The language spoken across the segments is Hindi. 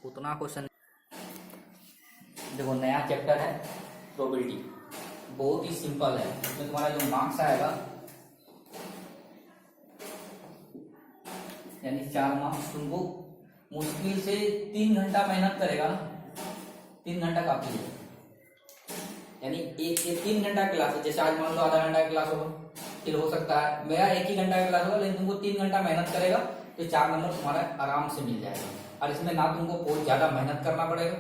उतना क्वेश्चन। देखो नया चैप्टर है प्रोबेबिलिटी, बहुत ही सिंपल है। इसमें तुम्हारा जो मार्क्स आएगा यानी 4 मार्क्स तुमको मुश्किल से 3 घंटा मेहनत करेगा ना, 3 घंटा काफी है। यानी एक 3 घंटा क्लास है, जैसे आज मान लो आधा घंटा क्लास होगा, फिर हो सकता है मेरा 1 ही घंटा का क्लास होगा, लेकिन तुमको 3 घंटा मेहनत करेगा तो 4 नंबर तुम्हारा आराम से मिल जाएगा। और इसमें ना तुमको बहुत ज्यादा मेहनत करना पड़ेगा,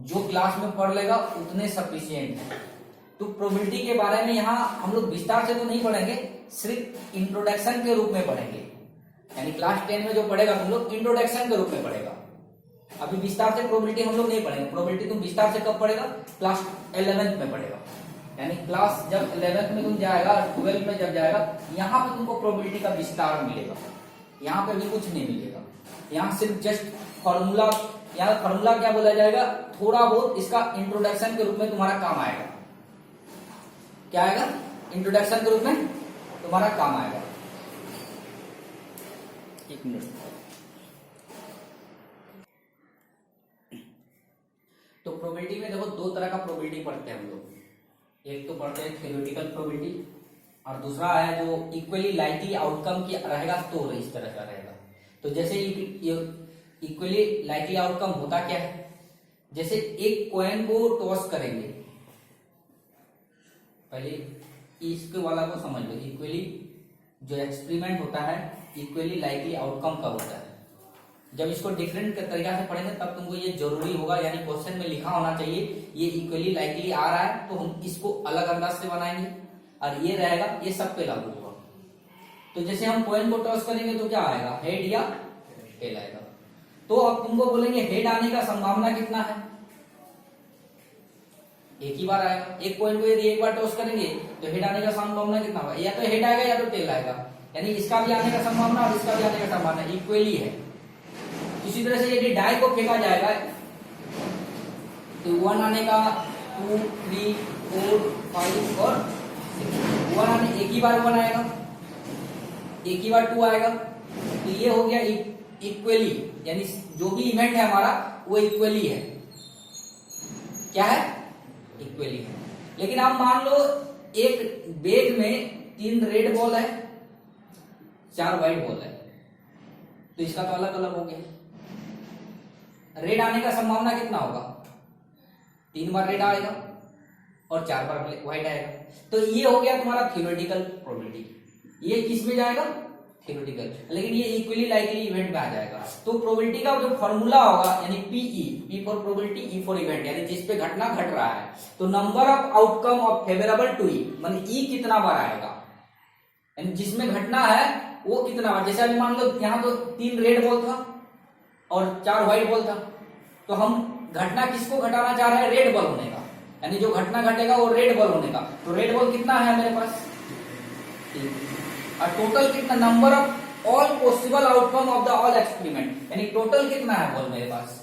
जो क्लास में पढ़ लेगा उतने सफिशियंट है। तो प्रोबेबिलिटी के बारे में यहाँ हम लोग विस्तार से तो नहीं पढ़ेंगे, सिर्फ इंट्रोडक्शन के रूप में पढ़ेंगे। यानी क्लास 10 में जो पढ़ेगा तुम लोग इंट्रोडक्शन के रूप में पढ़ेगा। अभी विस्तार से प्रोबेबिलिटी हम लोग नहीं पढ़ेंगे। प्रोबेबिलिटी तुम विस्तार से कब पढ़ेगा? क्लास 11th में पढ़ेगा। यानी क्लास जब 11th में तुम जाएगा, 12th में जब जाएगा, यहाँ पे तुमको प्रोबेबिलिटी का विस्तार मिलेगा। यहाँ पे भी कुछ नहीं मिलेगा, यहाँ सिर्फ जस्ट फॉर्मूला, यहाँ फॉर्मूला क्या बोला जाएगा, थोड़ा बहुत इसका इंट्रोडक्शन के रूप में तुम्हारा काम आएगा। क्या आएगा? इंट्रोडक्शन के रूप में तुम्हारा काम आएगा। एक मिनट। तो प्रोबेबिलिटी में देखो 2 तरह का प्रोबेबिलिटी पढ़ते हैं हम लोग। एक तो पढ़ते हैं थ्योरेटिकल प्रोबेबिलिटी, और दूसरा है जो इक्वली लाइकली आउटकम की रहेगा, तो इस तरह का रहेगा। तो जैसे इक्वली लाइकली आउटकम होता क्या है? जैसे एक कॉइन को टॉस करेंगे, पहले इसके वाला को समझ लो। इक्वली जो एक्सपेरिमेंट होता है, इक्वली लाइकली आउटकम का होता है। जब इसको डिफरेंट तरीका से पढ़ेंगे तब तुमको ये जरूरी होगा, यानी क्वेश्चन में लिखा होना चाहिए ये इक्वली लाइकली आ रहा है, तो हम इसको अलग अंदाज से बनाएंगे, और ये रहेगा, ये सब पे लागू होगा। तो जैसे हम कॉइन को टॉस करेंगे तो क्या आएगा? हेड या टेल आएगा। तो अब तुमको बोलेंगे हेड आने का संभावना कितना है? एक ही बार आएगा। एक कॉइन को यदि एक बार टॉस करेंगे तो हेड आने का संभावना कितना होगा? या तो हेड आएगा या तो टेल आएगा। यानी इसका भी आने का संभावना और इसका भी आने का संभावना इक्वली है। इसी तरह से यदि डाई को फेंका जाएगा तो 1 आने का, 2, 3, 4, 5 और 6। 1 आने, एक ही बार 1 आएगा, एक ही बार 2 आएगा। तो ये हो गया इक्वली, यानी जो भी इवेंट है हमारा वो इक्वली है। क्या है? इक्वली है। लेकिन आप मान लो एक बैग में 3 रेड बॉल है, 4 व्हाइट बॉल है, तो इसका तो अलग अलग हो गया। रेड आने का संभावना कितना होगा? 3 बार रेड आएगा और 4 बार व्हाइट आएगा। तो ये हो गया तुम्हारा थ्योरेटिकल प्रोबेबिलिटी। ये किस में जाएगा? थ्योरेटिकल। लेकिन ये इक्वली लाइकली इवेंट में आ जाएगा। तो प्रोबेबिलिटी का जो फॉर्मूला होगा, यानी PE, P for probability, E for event, यानी जिस पे घटना घट रहा है, तो number of outcome of favourable to E, माने ई कितना बार आएगा, यानी जिसमें घटना है वो कितना बार। जैसे अभी मान लो यहाँ तो 3 रेड बॉल था और 4 व्हाइट बॉल था, तो हम घटना किसको घटाना चाह रहे हैं? रेड बॉल होने का। यानी जो घटना घटेगा वो रेड बॉल होने का। तो रेड बॉल कितना है मेरे पास? 3। और टोटल कितना? Number of all possible outcome of the all experiment, यानी टोटल कितना है बॉल मेरे पास?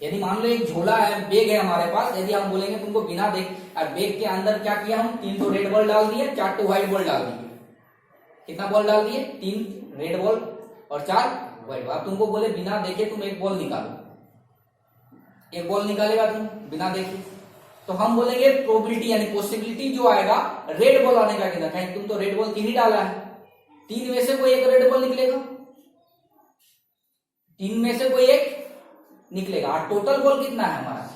यदि मान लो एक झोला है, बैग है हमारे पास, यदि हम बोलेंगे तुमको बिना देख, और बैग के अंदर क्या किया हम? 3 तो रेड बॉल डाल दिए, 4 तो व्हाइट बॉल डाल दिए। कितना बॉल डाल दिए? 3 रेड बॉल और 4 व्हाइट बॉल। अब तुमको बोले बिना देखे तुम एक बॉल निकालो, एक बॉल निकालेगा तुम बिना देखे, तो हम बोलेंगे प्रोबेबिलिटी यानी पॉसिबिलिटी जो आएगा रेड बॉल आने का कितना? कहीं तुम तो रेड बॉल 3 ही डाला है, 3 में से कोई एक रेड बॉल निकलेगा, 3 में से कोई एक निकलेगा। और टोटल बॉल कितना है हमारा?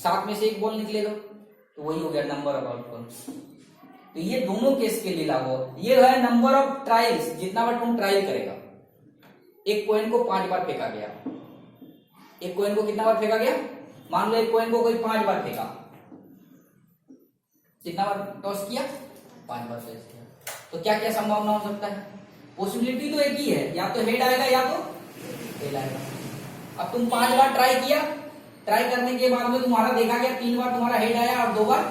7 में से एक बॉल निकलेगा, तो वही हो गया नंबर ऑफ आउटकम। तो ये दोनों केस के लिए लागू। ये है नंबर ऑफ ट्रायल्स, जितना बार तुम ट्रायल करेगा। एक कॉइन को 5 बार फेंका गया, एक कॉइन को कितना बार फेंका गया? मान लो एक कॉइन को कोई 5 बार फेंका, कितना बार टॉस किया? 5 बार टॉस किया। तो क्या क्या संभावना हो सकता है? पॉसिबिलिटी तो एक ही है, या तो हेड आएगा या तो टेल आएगा। अब तुम 5 बार ट्राई किया, ट्राई करने के बाद में तुम्हारा देखा गया 3 बार तुम्हारा हेड आया और 2 बार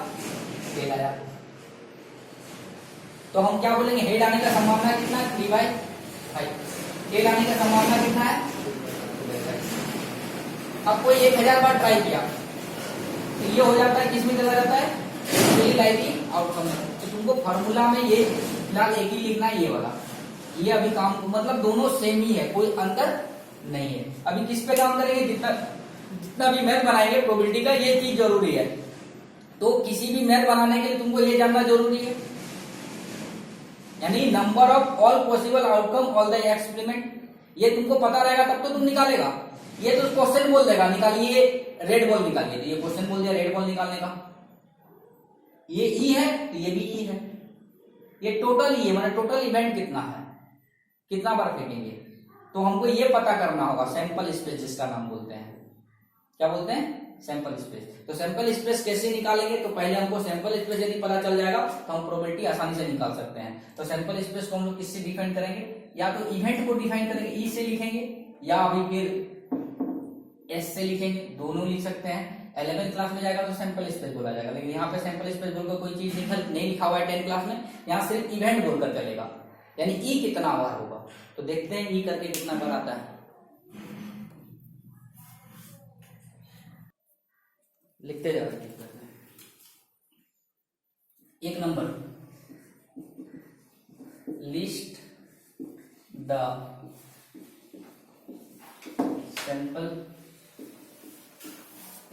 टेल आया, तो हम क्या बोलेंगे? हेड आने का संभावना कितना है? 3/5। टेल आने का संभावना कितना है? 2/5। अब कोई 1000 बार ट्राई किया, तो ये हो जाता है, किसमें चला जाता है? इक्वली लाइकली आउटकम में। तो तुमको फॉर्मूला में ये फिलहाल एक ही लिखना है, ये वाला। ये अभी काम, मतलब दोनों सेम ही है, कोई अंतर नहीं है। अभी किस पे काम करेंगे? जितना जितना भी मैथ बनाएंगे प्रोबेबिलिटी का ये चीज जरूरी है। तो किसी भी मैथ बनाने के लिए तुमको ये जानना जरूरी है, यानी number of all possible outcome all the experiment, ये तुमको पता रहेगा तब तो तुम निकालेगा। ये तो क्वेश्चन बोल देगा निकालिए रेड बॉल निकालिए, तो ये क्वेश्चन बोल दिया रेड बॉल निकालने का। ये ई है तो ये भी ई है, ये टोटल ई है, मतलब टोटल इवेंट कितना है, कितना बार फेंकेंगे। तो हमको ये पता करना होगा सैंपल स्पेस, जिसका नाम बोलते हैं, क्या बोलते हैं, सैंपल स्पेस। तो सैंपल स्पेस कैसे निकालेंगे, तो पहले हमको सैंपल स्पेस यदि पता चल जाएगा तो हम प्रोबेबिलिटी आसानी से निकाल सकते हैं। तो सैंपल स्पेस को हम लोग किससे डिफाइन करेंगे, या तो इवेंट को डिफाइन करेंगे ई से लिखेंगे, या अभी फिर एस से लिखेंगे, दोनों लिख सकते हैं। 11th क्लास में जाएगा तो सैंपल स्पेस बोला जाएगा, लेकिन यहाँ पे सैंपल स्पेस बोलकर कोई चीज नहीं लिखा हुआ है 10th क्लास में, यहाँ सिर्फ इवेंट बोलकर चलेगा, यानी ई कितना बार होगा। तो देखते हैं ई करके कितना बार आता है, लिखते जा रहे हैं। एक number, list the sample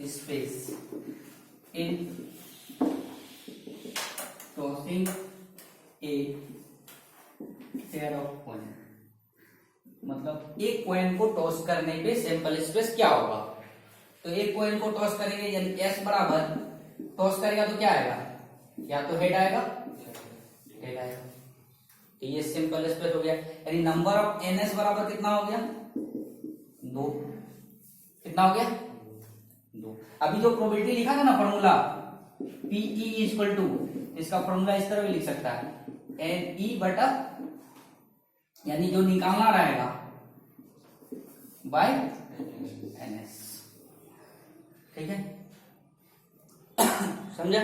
space in tossing a pair of coin, मतलब एक कॉइन को टॉस करने पे सैंपल स्पेस क्या होगा। तो एक कॉइन को टॉस करेंगे, यानी एस बराबर टॉस करेगा तो क्या आएगा, या तो हेड आएगा, हेड आएगा, तो ये सिंपल स्पेस हो गया। यानी नंबर ऑफ एनएस बराबर कितना हो गया, 2, कितना हो गया 2। अभी जो प्रोबेबिलिटी लिखा था ना फॉर्मूला पीई इक्वल टू, इसका फॉर्मूला इस तरह भी लिख सकता है एन ई बटा, यानी जो निकालना रहेगा बाय एनएस, ठीक है, समझा।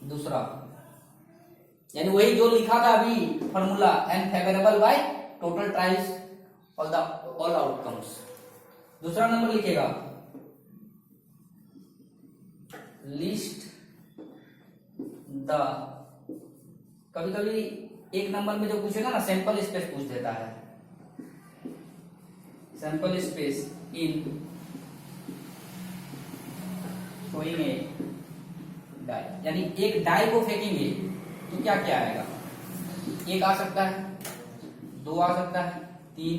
दूसरा, यानी वही जो लिखा था अभी formula n favourable by total trials all outcomes. दूसरा नंबर लिखेगा लिस्ट द, कभी कभी एक नंबर में जो पूछेगा ना सैंपल स्पेस पूछ देता है, sample space in showing a die, यानी एक डाई को फेंकेंगे तो क्या क्या आएगा, एक आ सकता है, 2 आ सकता है, 3,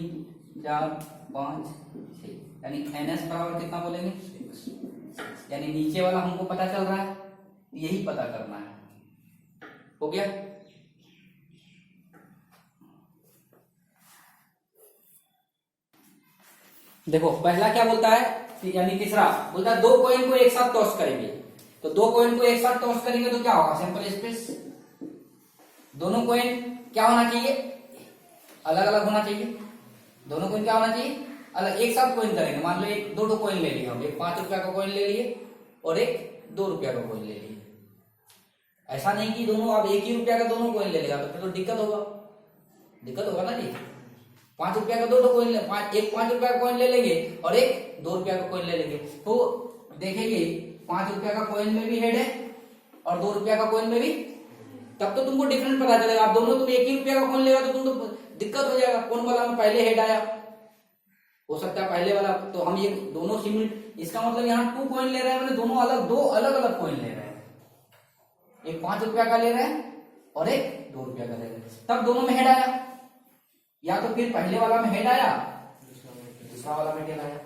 4, 5, 6, यानी एनएस बराबर कितना बोलेंगे, यानी नीचे वाला हमको पता चल रहा है, यही पता करना है। हो गया। देखो पहला क्या बोलता है, यानी तीसरा बोलता है 2 कॉइन को एक साथ टॉस करेंगे, तो 2 कॉइन को एक साथ टॉस करेंगे तो क्या होगा, सैंपल स्पेस, दोनों कॉइन क्या होना चाहिए, अलग अलग होना चाहिए, दोनों कॉइन क्या होना चाहिए अलग। एक साथ कॉइन करेंगे, मान लो एक 2 कॉइन ले लिए हम, एक 5 रुपया का कॉइन ले लिए और एक 2 रुपया का कॉइन ले लिए। ऐसा नहीं कि दोनों आप 1 ही रुपया का दोनों कॉइन ले लेगा, तो फिर तो दिक्कत होगा ना जी। 5 रुपया का 2 कॉइन, एक 5 रुपया का कॉइन ले लेंगे और एक 2 रुपया का कॉइन ले लेंगे, तो देखेंगे 5 रुपया का कॉइन में भी हेड है और 2 रुपया का कॉइन में भी, तब तो तुमको डिफरेंट पता चलेगा। आप दोनों तुम 1 ही रुपया का कॉइन लेगा तो तुम तो दिक्कत हो जाएगा, कौन वाला में पहले हेड आया, हो सकता है पहले वाला, तो हम ये दोनों सिमिलर, इसका मतलब यहाँ 2 कॉइन ले रहे हैं, मतलब दोनों अलग, 2 अलग अलग कॉइन ले रहे हैं, एक 5 रुपया का ले रहे हैं और एक 2 रुपया का ले रहे हैं, तब दोनों में हेड आया, या तो फिर पहले वाला में हेड आया, दूसरा वाला में टेल आया,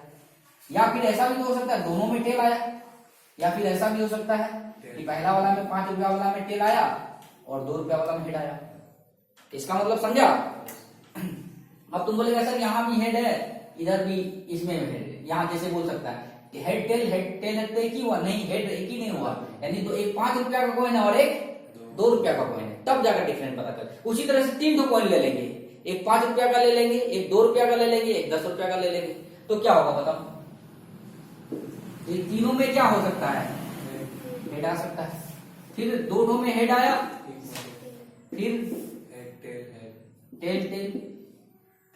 या फिर ऐसा भी तो हो सकता है दोनों में टेल आया, या फिर ऐसा भी हो सकता है कि पहला वाला में 5 रुपया वाला में टेल आया और 2 रुपया वाला में हेड आया। इसका मतलब समझा। अब तुम बोलेगा सर यहाँ भी हेड है, इधर भी इसमें हेड है, यहाँ जैसे बोल सकता है हेड टेल तो एक ही हुआ, नहीं हेड एक ही नहीं हुआ, यानी तो एक 5 रुपया का कॉइन है और एक 2 रुपया का कॉइन है, तब जाकर डिफरेंट पता कर। उसी तरह से 3 कॉइन ले लेंगे, एक 5 रुपया का ले लेंगे, एक 2 रुपया का ले लेंगे, एक 10 रुपया का ले लेंगे, तो क्या होगा बताओ, ये तीनों में क्या हो सकता है, हेड आ सकता है। फिर दोनों में हेड आया, फिर टेल,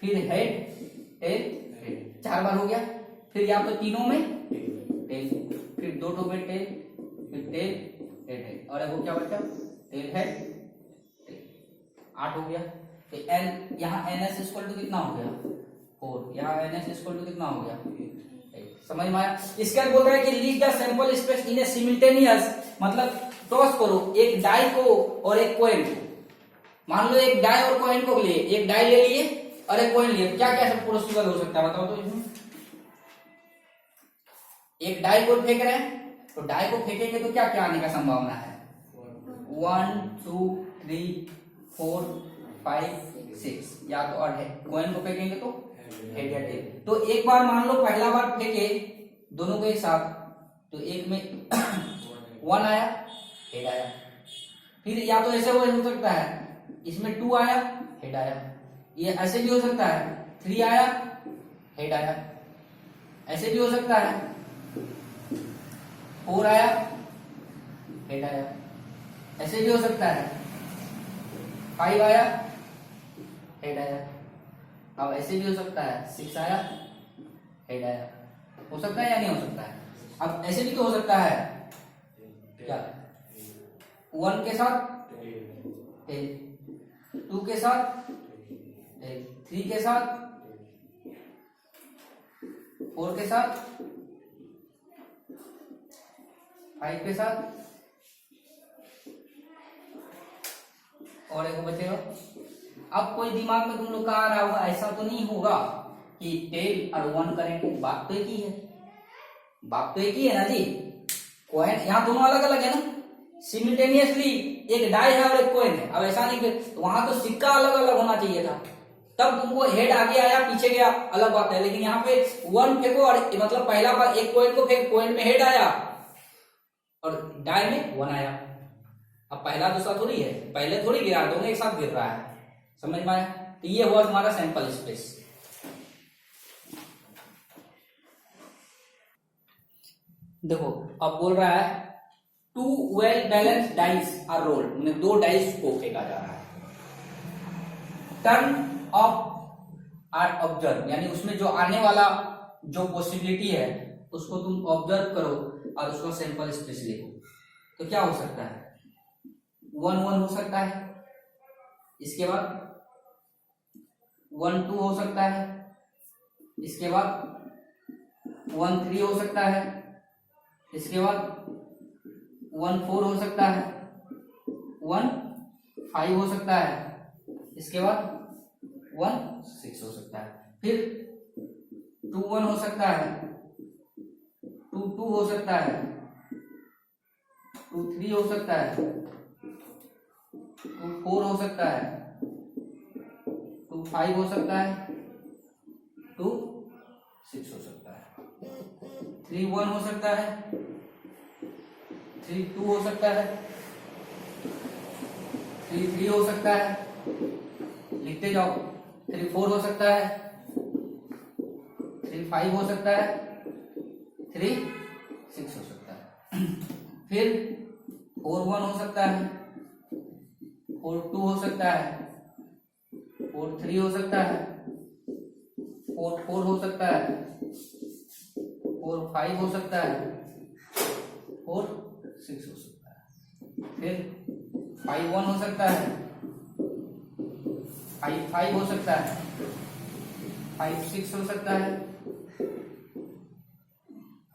फिर हेड टेल, 4 बार हो गया। फिर या तो तीनों में टेल, फिर 2 में टेल, फिर टेल, और वो क्या बचा, टेल हेड, 8 हो गया। तो एन यहाँ एन एस इक्वल टू कितना हो गया 4, यहाँ एन एस इक्वल टू कितना हो गया 8। समझ में आया। इसके बाद बोल रहा है कि leave the sample space in a simultaneous, मतलब टॉस करो एक डाई को और एक कॉइन को। मान लो एक डाई और कॉइन को लिए, एक डाई ले लिए और एक कॉइन लिए, क्या क्या सब प्रोसीजर हो सकता है बताओ तो इसमें। एक डाई को फेंक रहे हैं, तो डाई को फेंकेंगे तो क्या क्या आने का संभावना है, 1 2 3 4 5 6, या तो और है कॉइन को फेंकेंगे तो हेड या टेल। तो एक बार मान लो पहला बार फेंके दोनों को एक साथ, तो एक में 1 आया, हेड आया। फिर या तो ऐसे हो सकता है, इसमें 2 आया, हेड आया। ये ऐसे भी हो सकता है, 3 आया, हेड आया। ऐसे भी हो सकता है, 4 आया, हेड आया। ऐसे भी हो सकता है, 5 आया, हेड आया। अब ऐसे भी हो सकता है, 6 आया, हेड आया। हो सकता है या नहीं हो सकता है। अब ऐसे भी तो हो सकता है, क्या 1 के साथ टेल, 2 के साथ टेल, 3 के साथ, 4 के साथ, 5 के साथ, और एक बचेगा। अब कोई दिमाग में तुम लोग का आ रहा होगा, ऐसा तो नहीं होगा कि टेल और 1 करेंगे, बात तो एक ही है, बात तो एक ही है ना जी। कॉइन यहाँ दोनों अलग अलग है ना, सिमिल्टेनियसली एक डाई है और एक कॉइन है। अब ऐसा नहीं कि तो वहां तो सिक्का अलग अलग होना चाहिए था, तब तुमको हेड आगे आया पीछे गया अलग बात है। लेकिन यहाँ पे 1 फेंको और मतलब पहला बार एक कॉइन को फेंक, कॉइन में हेड आया और डाई में 1 आया। अब पहला दूसरा थोड़ी है, पहले थोड़ी गिरा, दोनों एक साथ गिर रहा है, समझ में आया। तो ये हुआ तुम्हारा सैंपल स्पेस। देखो अब बोल रहा है 2 well balanced dice are rolled, 2 dice को फेंका जा रहा है। टर्न ऑफ आर ऑब्जर्व, यानी उसमें जो आने वाला जो पॉसिबिलिटी है उसको तुम ऑब्जर्व करो और उसका सैंपल स्पेस लिखो। तो क्या हो सकता है, 1 1 हो सकता है, इसके बाद 1 2 हो सकता है, इसके बाद 1 3 हो सकता है, इसके बाद 1 4 हो सकता है, 1 5 हो सकता है, इसके बाद 1 6 हो सकता है। फिर 2 1 हो सकता है, 2 2 हो सकता है, 2 3 हो सकता है, 2 4 हो सकता है, 2 5 हो सकता है, 2 6 हो सकता है, 3 1 हो सकता है, 3 2 हो सकता है, 3 3 हो सकता है, लिखते जाओ, 3 4 हो सकता है, 3 5 हो सकता है, 3 6 हो सकता है। फिर 4 1 हो सकता है, 4 2 हो सकता है, 4 3 हो सकता है, 4 4 हो सकता है, 4 5 हो सकता है, 4 6 हो सकता है। फिर 5 1 हो सकता है, 5 5 हो सकता है, 5 6 हो सकता है,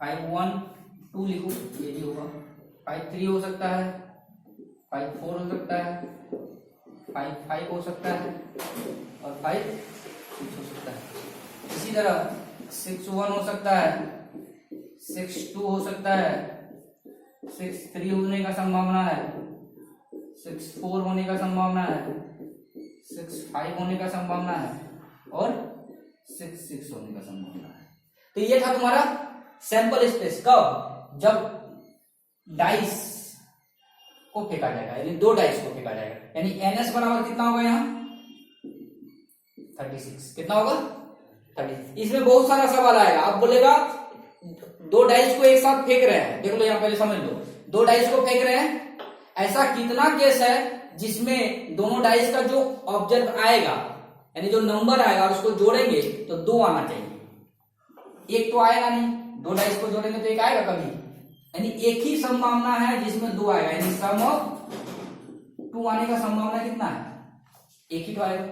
5 1 2 लिखो ये भी होगा, 5 3 हो सकता है, 5 4 हो सकता है, 5 5 हो सकता है और 5 6 हो सकता है। इसी तरह 6 1 हो सकता है, 6 2 हो सकता है, 6 3 होने का संभावना है, 6 4 होने का संभावना है, 6 5 होने का संभावना है और 6 6 होने का संभावना है। तो ये था तुम्हारा सैंपल स्पेस। कब, जब डाइस को फेंका जाएगा, यानी 2 डाइस को फेंका जाएगा, यानी एनएस बराबर कितना होगा यहाँ 36। कितना होगा 36। इसमें बहुत सारा सवाल आएगा। अब बोलेगा 2 डाइस को एक साथ फेंक रहे हैं, देख लो यहाँ पहले समझ लो, 2 डाइस को फेंक रहे हैं, ऐसा कितना केस है जिसमें दोनों डाइस का जो ऑब्जेक्ट आएगा यानी जो नंबर आएगा और उसको जोड़ेंगे तो 2 आना चाहिए। एक तो आएगा नहीं, 2 डाइस को जोड़ेंगे तो एक आएगा कभी, यानी एक ही संभावना है जिसमें 2 आएगा, यानी सम ऑफ 2 आने का संभावना कितना है, एक ही तो आएगा।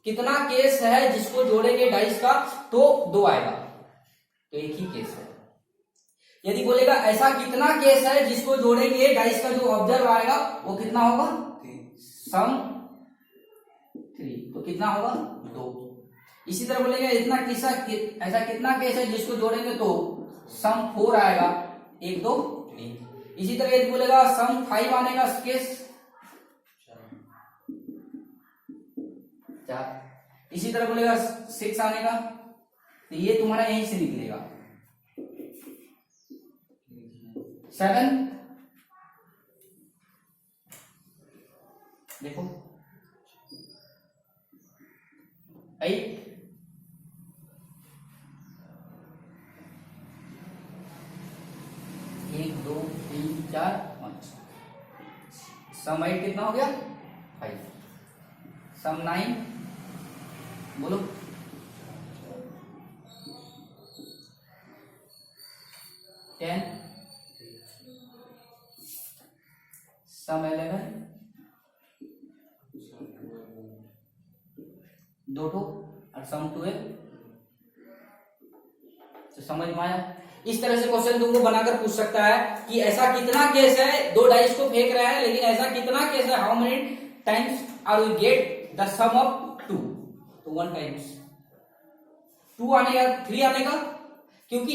कितना केस है जिसको जोड़ेंगे डाइस का तो 2 आएगा, तो एक ही केस है। यदि बोलेगा ऐसा कितना केस है जिसको जोड़ेंगे डाइस का जो ऑब्जर्व आएगा वो कितना होगा, सम 3, तो कितना होगा 2। इसी तरह बोलेगा इतना किस्सा ऐसा कितना केस है जिसको जोड़ेंगे तो सम 4 आएगा, 1 2 3। इसी तरह यदि बोलेगा सम 5 आने का केस 4। इसी तरह बोलेगा 6 आने का, तो ये तुम्हारा यहीं से निकलेगा 7। देखो 8, 1 2 3 4 5। सम 8 कितना हो गया 5। सम 9 बोलो 10। सम 11 2 और सम 12। तो समझ में आया। इस तरह से क्वेश्चन तुमको बनाकर पूछ सकता है कि ऐसा कितना केस है, 2 डाइस को फेंक रहा है लेकिन ऐसा कितना केस है, how many times are we get the sum of 2। तो 1 टाइम्स 2 आने का, 3 आने का, क्योंकि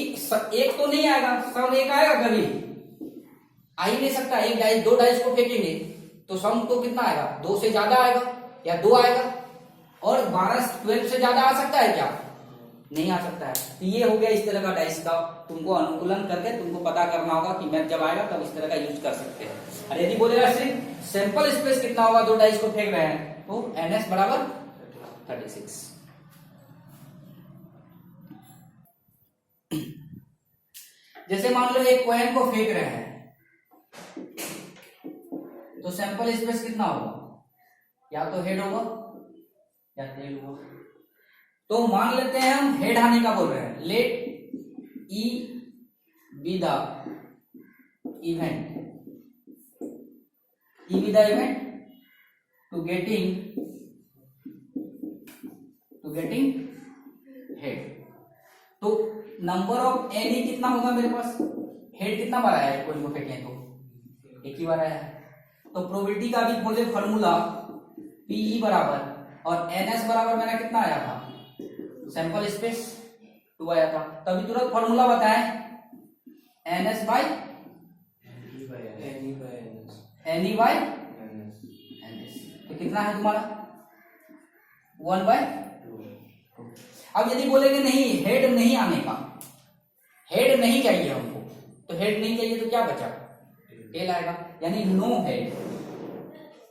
एक तो नहीं आएगा, सम एक आएगा कभी, आ ही नहीं सकता। एक डाइस 2 डाइस को फेंकेंगे तो सम तो कितना आएगा, 2 से ज्यादा आएगा या 2 आएगा। और 12 12 से ज्यादा आ सकता है क्या, नहीं आ सकता है। तो ये हो गया इस तरह का डाइस का, तुमको अनुकूलन करके तुमको पता करना होगा कि मैथ जब आएगा तब इस तरह का यूज कर सकते हैं। और यदि बोलेगा सिर्फ सैंपल स्पेस कितना होगा, 2 डाइस को फेंक रहे हैं, तो NS बराबर 36। जैसे मान लो एक कॉइन को फेंक रहे हैं तो सैंपल स्पेस कितना होगा, या तो हेड होगा या टेल होगा। तो मान लेते हैं हम हेड आने का बोल रहे हैं, let E be the event, E be the event to getting head. तो नंबर ऑफ एनी कितना होगा मेरे पास, हेड कितना बार आया है, कोई को फेंके तो एक ही बार आया है। तो प्रोबेबिलिटी का भी बोले फॉर्मूला पीई बराबर, और एनएस बराबर मेरा कितना आया था, सैंपल स्पेस 2 आया था। तभी तुरंत फॉर्मूला बताएं, n S by n E by n S. तो कितना है तुम्हारा 1/2। अब यदि बोलेंगे नहीं हेड नहीं आने का, हेड नहीं चाहिए हमको, तो हेड नहीं चाहिए तो क्या बचा, टेल आएगा, यानी नो हेड,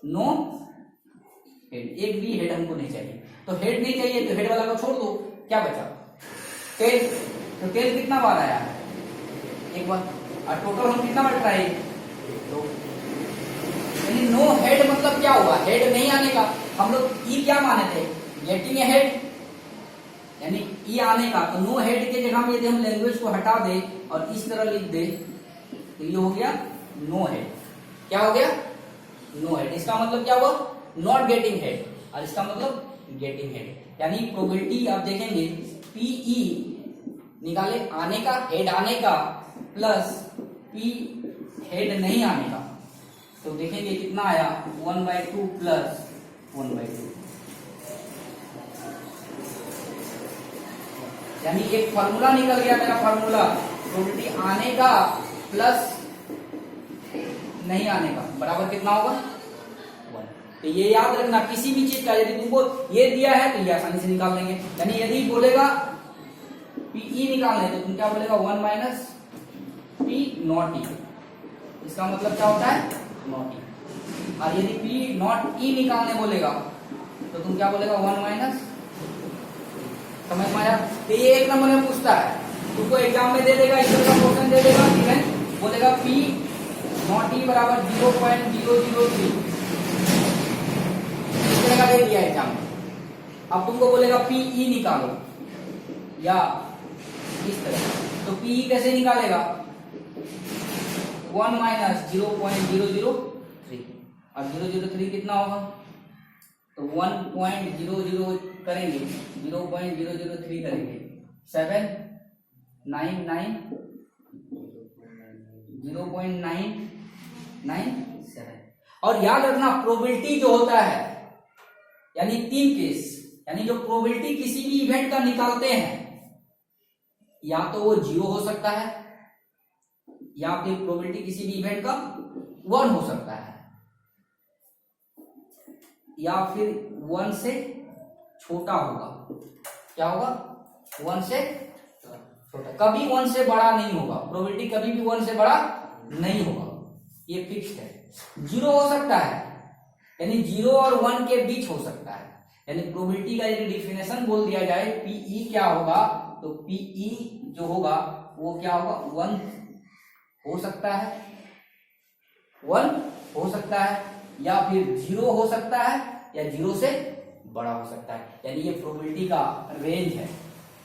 नो हेड, एक भी हेड हमको नहीं चाहिए। तो हेड नहीं चाहिए तो हेड वाला को छोड़ दो, क्या बचा टेल। तो टेल कितना बार आया, एक बार, और टोटल हम कितना बार ट्राई, 2। यानी नो हेड मतलब क्या हुआ, हेड नहीं आने का। हम लोग ई क्या माने थे, गेटिंग ए हेड, यानी ई आने का। तो नो हेड के जगह में यदि हम लैंग्वेज को हटा दे और इस तरह लिख दे तो ये हो गया नो हेड। क्या हो गया, नो हेड। इसका मतलब क्या हुआ, नॉट गेटिंग हेड, और इसका मतलब गेटिंग हेड। यानी प्रोबेबिलिटी आप देखेंगे पीई निकाले आने का, हेड आने का, प्लस पी हेड नहीं आने का, तो देखेंगे कितना आया 1/2 प्लस 1/2। यानी एक फॉर्मूला निकल गया मेरा, फॉर्मूला प्रोबेबिलिटी आने का प्लस नहीं आने का बराबर कितना होगा 1। तो ये याद रखना, किसी भी चीज का यदि तुमको ये दिया है तो ये आसानी से निकाल लेंगे। यानी यदि बोलेगा पीई निकालने तो तुम क्या बोलेगा 1 माइनस पी नॉट ई, इसका मतलब क्या होता है नॉट ई। और यदि पी नॉट ई निकालने बोलेगा तो तुम क्या बोलेगा 1 माइनस, समझ में आया। तो ये 1 नंबर में पूछता है, तुमको एग्जाम में दे देगा, इस तरह का क्वेश्चन दे देगा, इवन बोलेगा पी नॉट ई बराबर 0.003, इस तरह का दे दिया एग्जाम में। अब तुमको बोलेगा पीई निकालो या इस तरह, तो पीई कैसे निकालेगा 1 माइनस 0.003, और 003 कितना होगा, तो 1.00 करेंगे, 0.003 करेंगे 7 0.997। और याद रखना प्रोबेबिलिटी जो होता है यानी 3 केस, यानी जो प्रोबेबिलिटी किसी भी इवेंट का निकालते हैं या तो वो 0 हो सकता है या फिर प्रोबेबिलिटी किसी भी इवेंट का 1 हो सकता है या फिर 1 से छोटा होगा। क्या होगा? 1 से छोटा, कभी 1 से बड़ा नहीं होगा। प्रोबेबिलिटी कभी भी 1 से बड़ा नहीं होगा, ये फिक्स्ड है। 0 हो सकता है यानी 0 और 1 के बीच हो सकता है। यानी प्रोबेबिलिटी का यदि डिफिनेशन बोल दिया जाए पीई क्या होगा, तो पीई जो होगा वो क्या होगा? 1 हो सकता है, 1 हो सकता है या फिर 0 हो सकता है या 0 से बड़ा हो सकता है। यानी ये प्रोबेबिलिटी का रेंज है।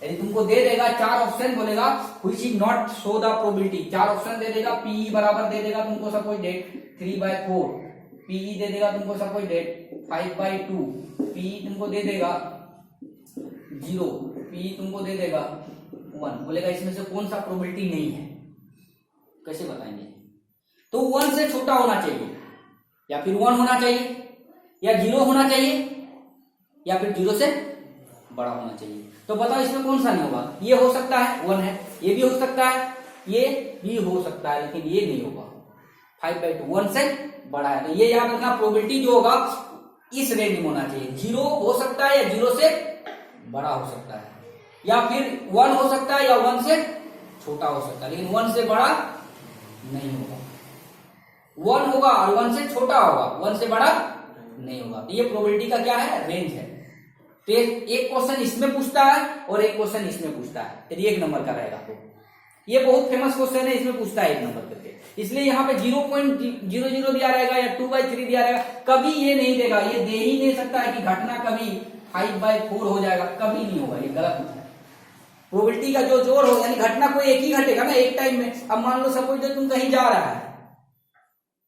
यानी तुमको दे देगा 4 ऑप्शन, बोलेगा which is not show the probability. 4 option दे देगा, पीई बराबर दे देगा तुमको सपोज डेट 3/4, पीई दे देगा तुमको सपोज डेट 5/2, पीई तुमको दे देगा 0, पीई तुमको दे देगा 1। बोलेगा इसमें से कौन सा प्रोबेबिलिटी नहीं है, कैसे बताएंगे? तो 1 से छोटा होना चाहिए या फिर 1 होना चाहिए या 0 होना चाहिए या फिर 0 से बड़ा होना चाहिए। तो बताओ इसमें कौन सा नहीं होगा? ये हो सकता है 1 है, ये भी हो सकता है, ये भी हो सकता है, लेकिन ये नहीं होगा। 5/2 1 से बड़ा है। तो ये याद रखना प्रोबेबिलिटी जो होगा इस रेंज में होना चाहिए। 0 हो सकता है या 0 से बड़ा हो सकता है या फिर 1 हो सकता है या 1 से छोटा हो सकता है, लेकिन 1 से बड़ा नहीं होगा। 1 होगा और 1 से छोटा होगा, 1 से बड़ा नहीं होगा। तो ये प्रोबेबिलिटी का क्या है? रेंज है। तो एक क्वेश्चन इसमें पूछता है और एक क्वेश्चन इसमें पूछता है, यदि 1 नंबर का रहेगा तो। ये बहुत फेमस क्वेश्चन है, इसमें पूछता है 1 नंबर करके। इसलिए यहाँ पे 0.00 दिया रहेगा या 2/3 दिया रहेगा, कभी ये नहीं देगा। ये दे ही नहीं सकता है कि घटना कभी 5/4 हो जाएगा, कभी नहीं होगा, ये गलत है। प्रोबेबिलिटी का जो जोड़ हो यानी घटना कोई एक ही घटेगा ना एक टाइम में। अब मान लो सपोज तुम कहीं जा रहा है,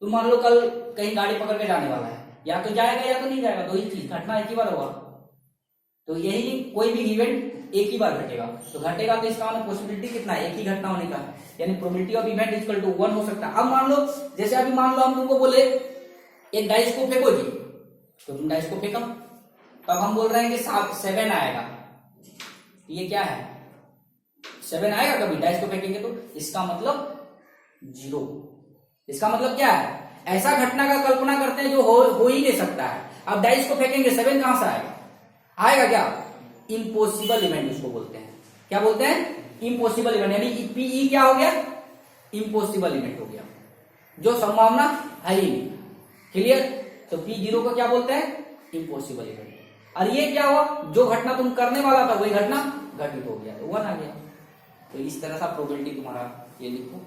तुम मान लो कल कहीं गाड़ी पकड़ के जाने वाला है, या तो जाएगा या तो नहीं जाएगा, दो ही चीज, घटना एक ही बार होगा। तो यही कोई भी इवेंट एक ही बार घटेगा, तो घटेगा तो इसका मतलब पॉसिबिलिटी कितना है? एक ही घटना होने का, यानी probability of event equal to 1 हो सकता है। अब मान लो जैसे अभी मान लो हम तुमको बोले एक डाइस को फेंको जी, तो तुम डाइस को फेंका, तब हम बोल रहे हैं कि 7 आएगा। ये क्या है? 7 आएगा कभी डाइस को फेंकेंगे तो, इसका मतलब 0। इसका मतलब क्या है? ऐसा घटना का कल्पना करते हैं जो हो ही नहीं सकता है। अब डाइस को फेंकेंगे 7 कहां से आएगा? आएगा क्या? इम्पॉसिबल इवेंट इसको बोलते हैं। क्या बोलते हैं? Impossible event. यानी पीई क्या हो गया? इम्पॉसिबल इवेंट हो गया, जो संभावना है ही नहीं। क्लियर? तो P0 को क्या बोलते हैं? Impossible event. और ये क्या हुआ? जो घटना तुम करने वाला था वही घटना घटित हो गया, तो 1 आ गया। तो इस तरह का प्रोबेबिलिटी तुम्हारा ये लिखो।